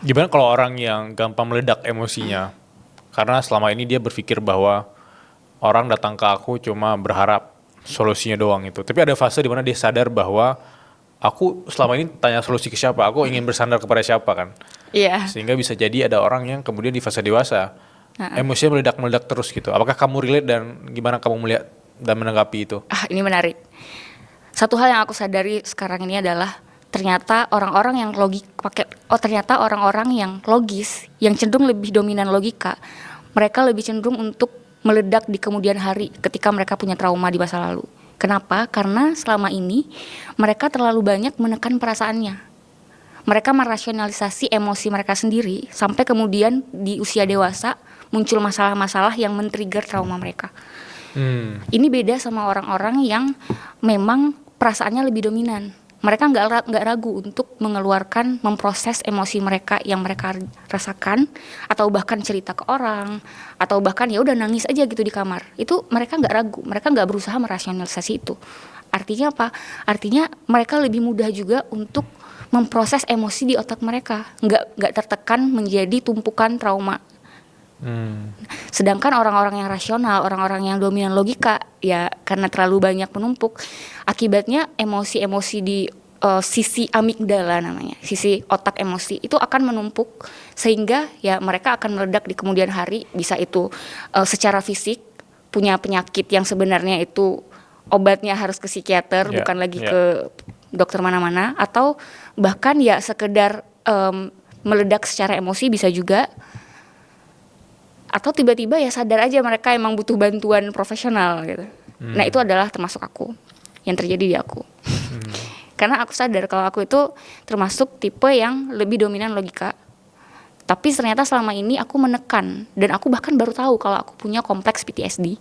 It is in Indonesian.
Gimana kalau orang yang gampang meledak emosinya? Karena selama ini dia berpikir bahwa orang datang ke aku cuma berharap solusinya doang itu. Tapi ada fase di mana dia sadar bahwa aku selama ini tanya solusi ke siapa, aku ingin bersandar kepada siapa kan. Iya. Sehingga bisa jadi ada orang yang kemudian di fase dewasa Heeh. emosinya meledak-meledak terus gitu. Apakah kamu relate dan gimana kamu melihat dan menanggapi itu? Ini menarik. Satu hal yang aku sadari sekarang ini adalah ternyata orang-orang yang ternyata orang-orang yang logis, yang cenderung lebih dominan logika, mereka lebih cenderung untuk meledak di kemudian hari ketika mereka punya trauma di masa lalu. Kenapa? Karena selama ini mereka terlalu banyak menekan perasaannya. Mereka merasionalisasi emosi mereka sendiri sampai kemudian di usia dewasa muncul masalah-masalah yang men-trigger trauma mereka. Ini beda sama orang-orang yang memang perasaannya lebih dominan. Mereka nggak ragu untuk mengeluarkan, memproses emosi mereka yang mereka rasakan, atau bahkan cerita ke orang, atau bahkan ya udah nangis aja gitu di kamar. Itu mereka nggak ragu, mereka nggak berusaha merasionalisasi itu. Artinya apa? Artinya mereka lebih mudah juga untuk memproses emosi di otak mereka, nggak tertekan menjadi tumpukan trauma. Sedangkan orang-orang yang rasional, orang-orang yang dominan logika, ya karena terlalu banyak menumpuk, akibatnya emosi-emosi di sisi amigdala namanya, sisi otak emosi itu akan menumpuk sehingga ya mereka akan meledak di kemudian hari. Bisa itu secara fisik, punya penyakit yang sebenarnya itu obatnya harus ke psikiater, Ya, bukan lagi ya. ke dokter mana-mana, atau bahkan ya sekedar meledak secara emosi bisa juga, atau tiba-tiba ya sadar aja mereka emang butuh bantuan profesional gitu. Nah itu adalah termasuk aku, yang terjadi di aku. Karena aku sadar kalau aku itu termasuk tipe yang lebih dominan logika. Tapi ternyata selama ini aku menekan, dan aku bahkan baru tahu kalau aku punya kompleks PTSD.